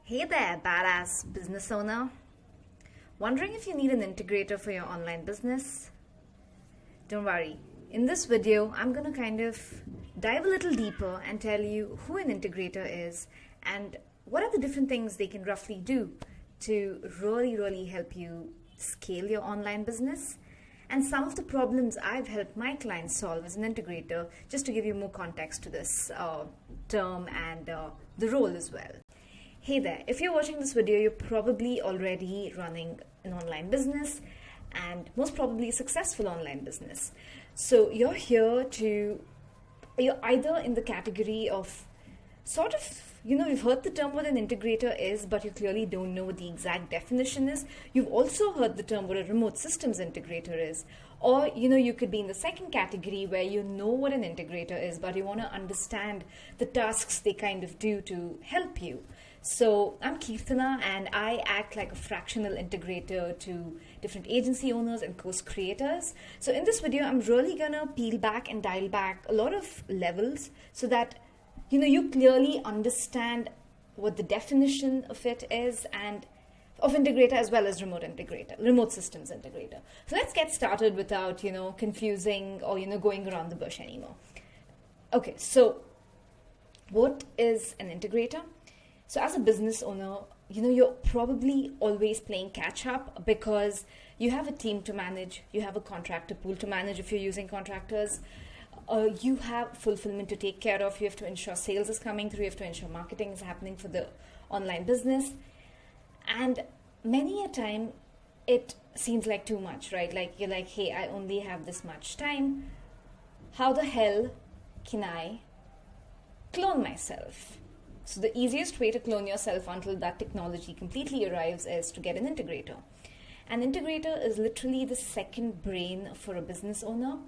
Hey there, badass business owner. Wondering if you need an integrator for your online business? Don't worry. In this video, I'm going to kind of dive a little deeper and tell you who an integrator is and what are the different things they can roughly do to really help you scale your online business, and some of the problems I've helped my clients solve as an integrator, just to give you more context to this term and the role as well. Hey there, if you're watching this video, you're probably already running an online business and most probably a successful online business. So you're either in the category of sort of, you've heard the term what an integrator is, but you clearly don't know what the exact definition is. You've also heard the term what a remote systems integrator is. Or, you could be in the second category where you know what an integrator is, but you want to understand the tasks they kind of do to help you. So I'm Kirtana and I act like a fractional integrator to different agency owners and course creators. So in this video, I'm really gonna peel back and dial back a lot of levels so that you clearly understand what the definition of it is and of integrator as well as remote systems integrator. So let's get started without, confusing or, going around the bush anymore. Okay, so what is an integrator? So as a business owner, you're probably always playing catch up because you have a team to manage, you have a contractor pool to manage if you're using contractors, you have fulfillment to take care of, you have to ensure sales is coming through, you have to ensure marketing is happening for the online business. And many a time it seems like too much, right? Like you're like, hey, I only have this much time. How the hell can I clone myself? So the easiest way to clone yourself until that technology completely arrives is to get an integrator. An integrator is literally the second brain for a business owner.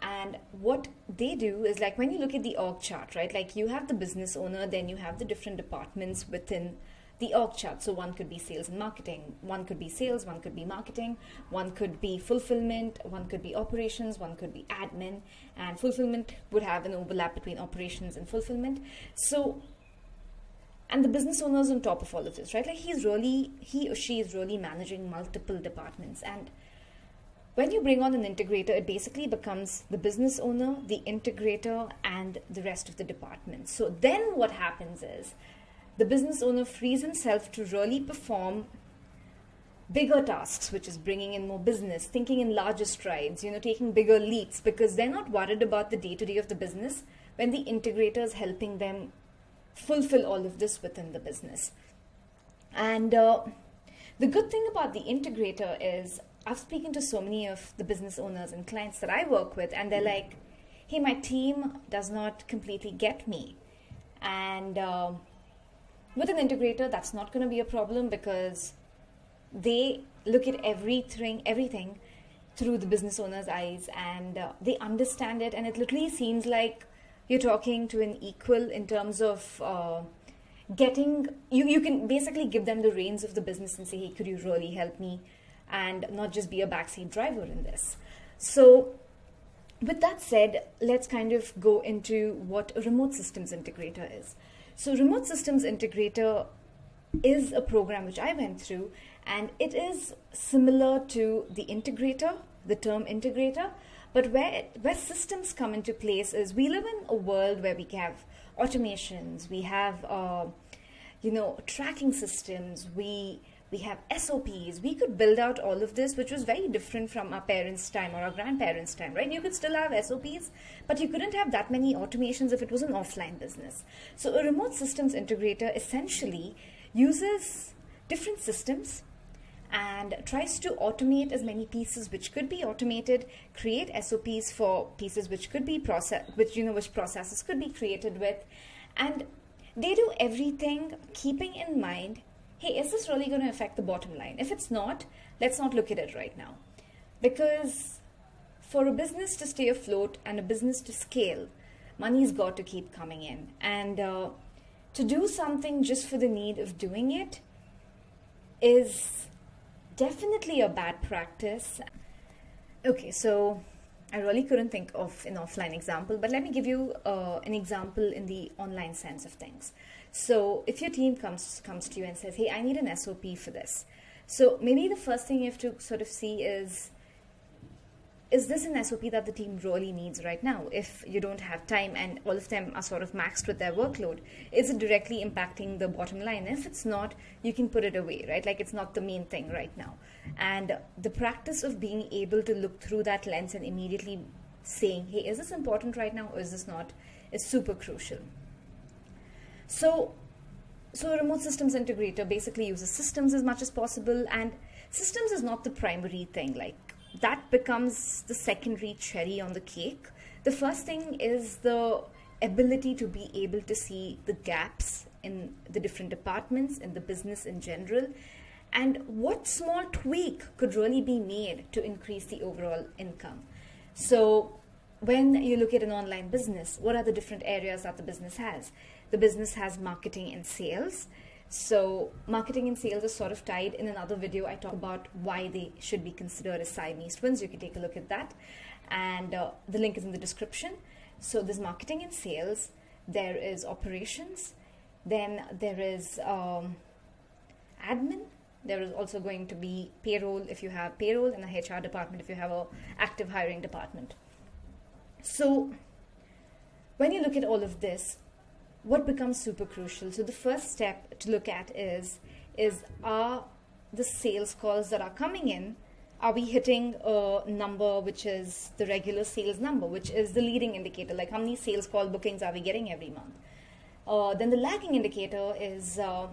And what they do is, like, when you look at the org chart, right? Like you have the business owner, then you have the different departments within the org chart. So one could be sales and marketing, one could be sales, one could be marketing, one could be fulfillment, one could be operations, one could be admin, and fulfillment would have an overlap between operations and fulfillment. And the business owner is on top of all of this, right? Like he or she is really managing multiple departments. And when you bring on an integrator, it basically becomes the business owner, the integrator, and the rest of the departments. So then what happens is the business owner frees himself to really perform bigger tasks, which is bringing in more business, thinking in larger strides, taking bigger leaps, because they're not worried about the day-to-day of the business when the integrator is helping them fulfill all of this within the business. And the good thing about the integrator is I've spoken to so many of the business owners and clients that I work with, and they're like, hey, my team does not completely get me. And with an integrator, that's not going to be a problem because they look at everything through the business owner's eyes, and they understand it, and it literally seems like you're talking to an equal in terms of you can basically give them the reins of the business and say, hey, could you really help me, and not just be a backseat driver in this. So with that said, let's kind of go into what a remote systems integrator is. So remote systems integrator is a program which I went through, and it is similar to the integrator, the term integrator. But where systems come into place is we live in a world where we have automations, we have tracking systems, we have SOPs. We could build out all of this, which was very different from our parents' time or our grandparents' time, right? You could still have SOPs, but you couldn't have that many automations if it was an offline business. So a remote systems integrator essentially uses different systems and tries to automate as many pieces which could be automated, create SOPs for pieces which could be which processes could be created with, and they do everything keeping in mind, hey, is this really going to affect the bottom line? If it's not, let's not look at it right now. Because for a business to stay afloat and a business to scale, money's got to keep coming in. And to do something just for the need of doing it is definitely a bad practice. Okay, so I really couldn't think of an offline example, but let me give you an example in the online sense of things. So if your team comes to you and says, hey, I need an SOP for this. So maybe the first thing you have to sort of see is this an SOP that the team really needs right now? If you don't have time and all of them are sort of maxed with their workload, is it directly impacting the bottom line? If it's not, you can put it away, right? Like it's not the main thing right now. And the practice of being able to look through that lens and immediately saying, hey, is this important right now or is this not, is super crucial. So a remote systems integrator basically uses systems as much as possible, and systems is not the primary thing. Like that becomes the secondary cherry on the cake. The first thing is the ability to be able to see the gaps in the different departments, in the business in general, and what small tweak could really be made to increase the overall income. So when you look at an online business, what are the different areas that the business has? The business has marketing and sales. So marketing and sales is sort of tied. In another video, I talk about why they should be considered as Siamese twins. You can take a look at that. And the link is in the description. So there's marketing and sales. There is operations. Then there is admin. There is also going to be payroll if you have payroll, and a HR department if you have an active hiring department. So when you look at all of this, what becomes super crucial? So the first step to look at is are the sales calls that are coming in, are we hitting a number which is the regular sales number, which is the leading indicator, like how many sales call bookings are we getting every month? Then the lagging indicator is how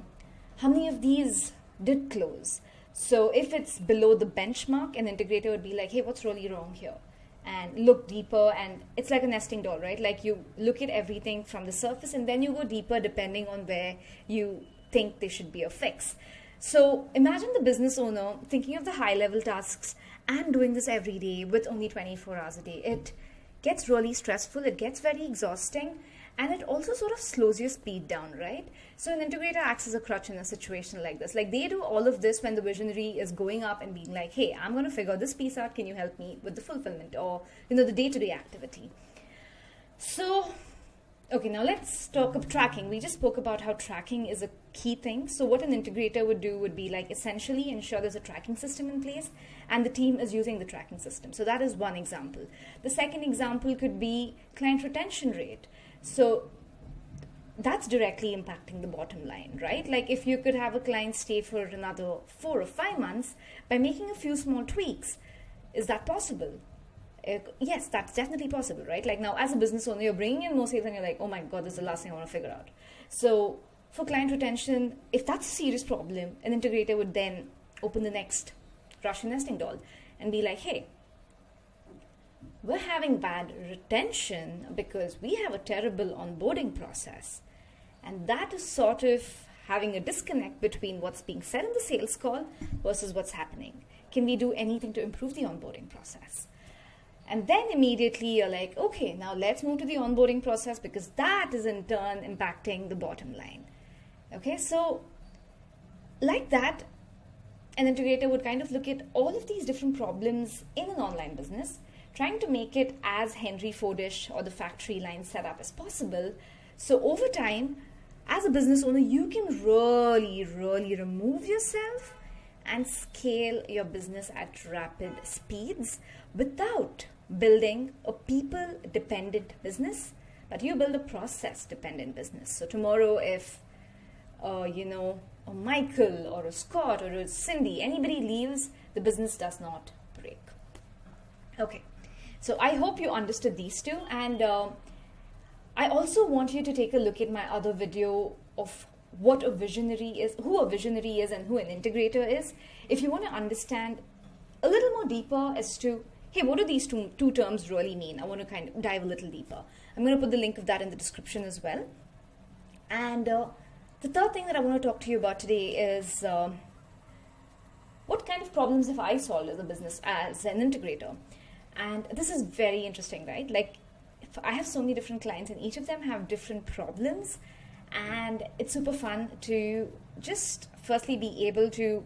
many of these did close. So if it's below the benchmark, an integrator would be like, hey, what's really wrong here? And look deeper, and it's like a nesting doll, right? Like you look at everything from the surface and then you go deeper depending on where you think there should be a fix. So imagine the business owner thinking of the high level tasks and doing this every day with only 24 hours a day. It gets really stressful, it gets very exhausting, and it also sort of slows your speed down, right? So an integrator acts as a crutch in a situation like this. Like they do all of this when the visionary is going up and being like, hey, I'm going to figure this piece out. Can you help me with the fulfillment or, the day-to-day activity? So, okay, now let's talk of tracking. We just spoke about how tracking is a key thing. So what an integrator would do would be like essentially ensure there's a tracking system in place and the team is using the tracking system. So that is one example. The second example could be client retention rate. So that's directly impacting the bottom line, right? Like if you could have a client stay for another 4 or 5 months by making a few small tweaks, is that possible? Yes, that's definitely possible, right? Like now as a business owner, you're bringing in more sales and you're like, oh my God, this is the last thing I want to figure out. So for client retention, if that's a serious problem, an integrator would then open the next Russian nesting doll and be like, hey, we're having bad retention because we have a terrible onboarding process. And that is sort of having a disconnect between what's being said in the sales call versus what's happening. Can we do anything to improve the onboarding process? And then immediately you're like, okay, now let's move to the onboarding process because that is in turn impacting the bottom line. Okay, so like that, an integrator would kind of look at all of these different problems in an online business, trying to make it as Henry Fordish or the factory line setup as possible. So over time, as a business owner, you can really, really remove yourself and scale your business at rapid speeds without building a people-dependent business, but you build a process-dependent business. So tomorrow, if a Michael or a Scott or a Cindy, anybody leaves, the business does not break. Okay, so I hope you understood these two, and I also want you to take a look at my other video of what a visionary is, who a visionary is, and who an integrator is. If you want to understand a little more deeper as to, hey, what do these two terms really mean? I want to kind of dive a little deeper. I'm going to put the link of that in the description as well. And the third thing that I want to talk to you about today is what kind of problems have I solved as a business, as an integrator? And this is very interesting, right? Like, if I have so many different clients and each of them have different problems, and it's super fun to just firstly be able to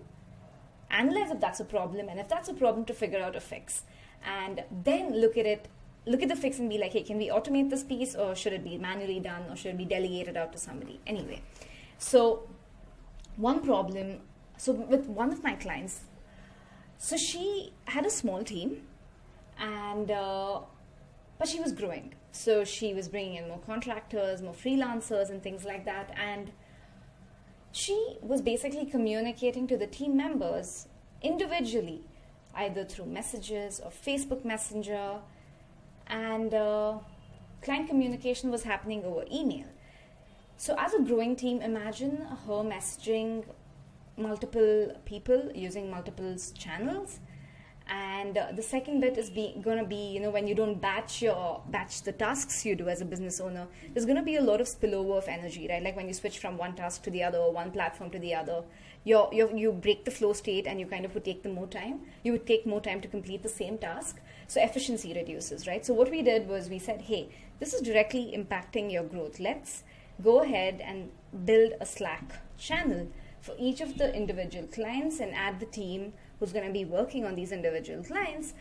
analyze if that's a problem, and if that's a problem, to figure out a fix, and then look at it look at the fix and be like, hey, can we automate this piece, or should it be manually done, or should it be delegated out to somebody? Anyway, so one problem, so with one of my clients, so she had a small team, and but she was growing. So she was bringing in more contractors, more freelancers and things like that. And she was basically communicating to the team members individually, either through messages or Facebook Messenger. And client communication was happening over email. So as a growing team, imagine her messaging multiple people using multiple channels. And the second bit is going to be, when you don't batch the tasks you do as a business owner, there's going to be a lot of spillover of energy, right? Like when you switch from one task to the other, or one platform to the other, you break the flow state, and you kind of would take more time. You would take more time to complete the same task. So efficiency reduces, right? So what we did was we said, hey, this is directly impacting your growth. Let's go ahead and build a Slack channel for each of the individual clients and add the team who's going to be working on these individual clients,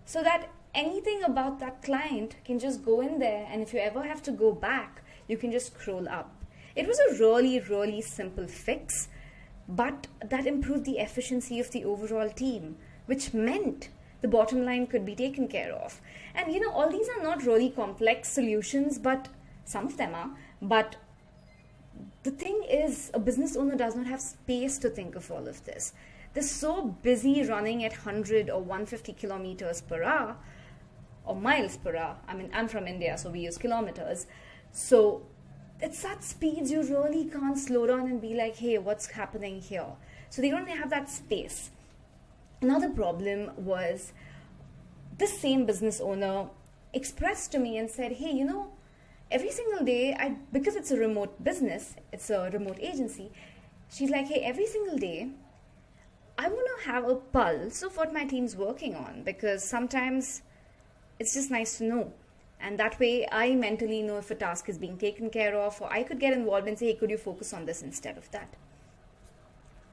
so that anything about that client can just go in there, and if you ever have to go back, you can just scroll up. It was a really, really simple fix, but that improved the efficiency of the overall team, which meant the bottom line could be taken care of. And all these are not really complex solutions, but some of them are. But the thing is, a business owner does not have space to think of all of this. They're so busy running at 100 or 150 kilometers per hour, or miles per hour. I mean, I'm from India, so we use kilometers. So at such speeds, you really can't slow down and be like, hey, what's happening here? So they don't have that space. Another problem was this same business owner expressed to me and said, hey, every single day, because it's a remote business, it's a remote agency, she's like, hey, every single day, I want to have a pulse of what my team's working on, because sometimes it's just nice to know. And that way I mentally know if a task is being taken care of, or I could get involved and say, hey, could you focus on this instead of that?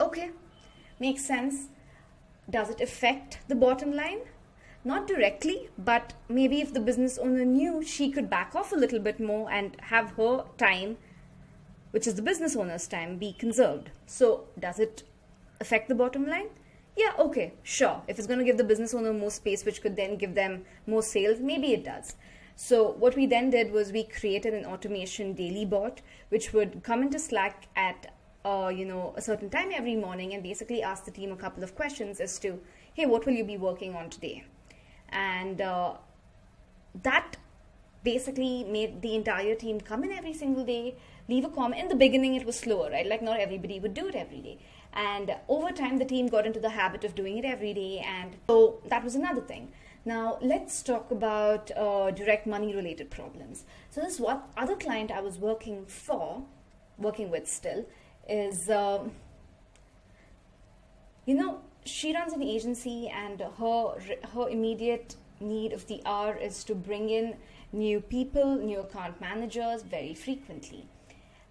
Okay, makes sense. Does it affect the bottom line? Not directly, but maybe if the business owner knew, she could back off a little bit more and have her time, which is the business owner's time, be conserved. So does it affect the bottom line? Yeah, okay, sure. If it's going to give the business owner more space, which could then give them more sales, maybe it does. So what we then did was we created an automation daily bot, which would come into Slack at a certain time every morning and basically ask the team a couple of questions as to, hey, what will you be working on today? And that basically made the entire team come in every single day, leave a comment. In the beginning, it was slower, right? Like not everybody would do it every day. And over time, the team got into the habit of doing it every day. And so that was another thing. Now, let's talk about direct money related problems. So this one other client I was working with still, is, she runs an agency, and her immediate need of the hour is to bring in new people, new account managers very frequently.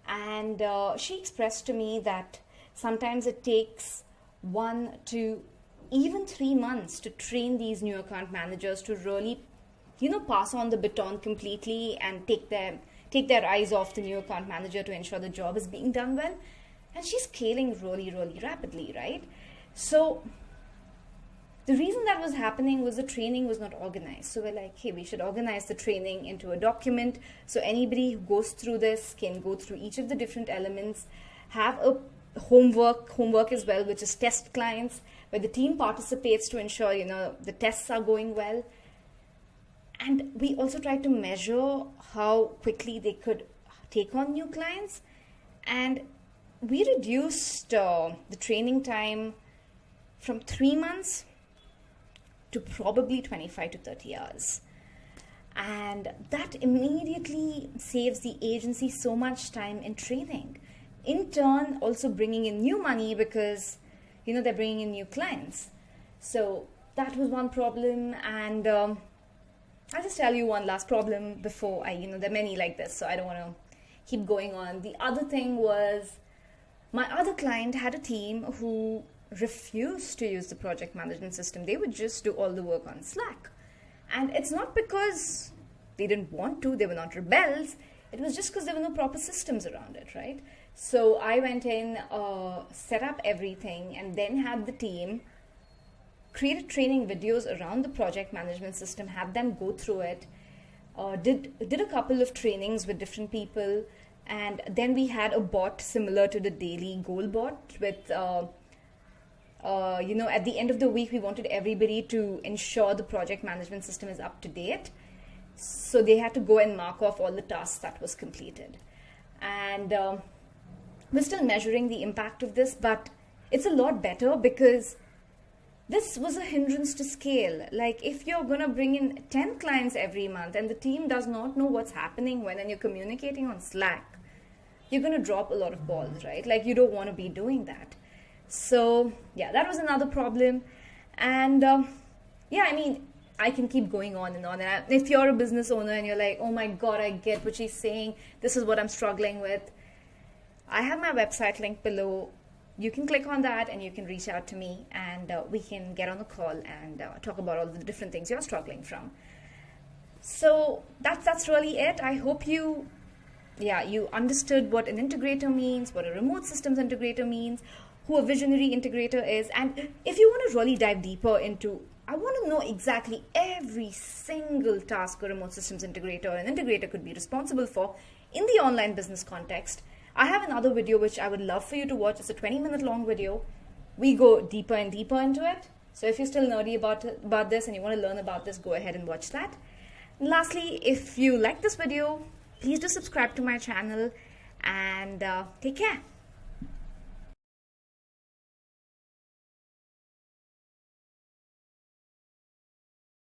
And she expressed to me that sometimes it takes 1 to even 3 months to train these new account managers to really, pass on the baton completely and take their eyes off the new account manager to ensure the job is being done well. And she's scaling really, really rapidly, right? So the reason that was happening was the training was not organized. So we're like, hey, we should organize the training into a document so anybody who goes through this can go through each of the different elements, have a homework as well, which is test clients, where the team participates to ensure, the tests are going well. And we also tried to measure how quickly they could take on new clients. And we reduced the training time from 3 months to probably 25 to 30 hours. And that immediately saves the agency so much time in training. In turn, also bringing in new money because, they're bringing in new clients. So that was one problem. And I'll just tell you one last problem before there are many like this, so I don't want to keep going on. The other thing was, my other client had a team who refused to use the project management system. They would just do all the work on Slack. And it's not because they didn't want to, they were not rebels. It was just because there were no proper systems around it, right? So I went in, set up everything, and then had the team created training videos around the project management system, have them go through it, did a couple of trainings with different people, and then we had a bot similar to the daily goal bot with, at the end of the week, we wanted everybody to ensure the project management system is up to date. So they had to go and mark off all the tasks that was completed. And we're still measuring the impact of this, but it's a lot better because this was a hindrance to scale. Like if you're going to bring in 10 clients every month and the team does not know what's happening when you're communicating on Slack, you're going to drop a lot of balls, right? Like you don't want to be doing that. So yeah, that was another problem. And I can keep going on and on. And if you're a business owner and you're like, oh my God, I get what she's saying, this is what I'm struggling with, I have my website link below. You can click on that and you can reach out to me, and we can get on a call and talk about all the different things you're struggling from. So that's really it. I hope you understood what an integrator means, what a remote systems integrator means, who a visionary integrator is. And if you want to really dive deeper into, I want to know exactly every single task a remote systems integrator or an integrator could be responsible for in the online business context, I have another video which I would love for you to watch. It's a 20-minute long video. We go deeper and deeper into it. So if you're still nerdy about this and you want to learn about this, go ahead and watch that. And lastly, if you like this video, please do subscribe to my channel and take care.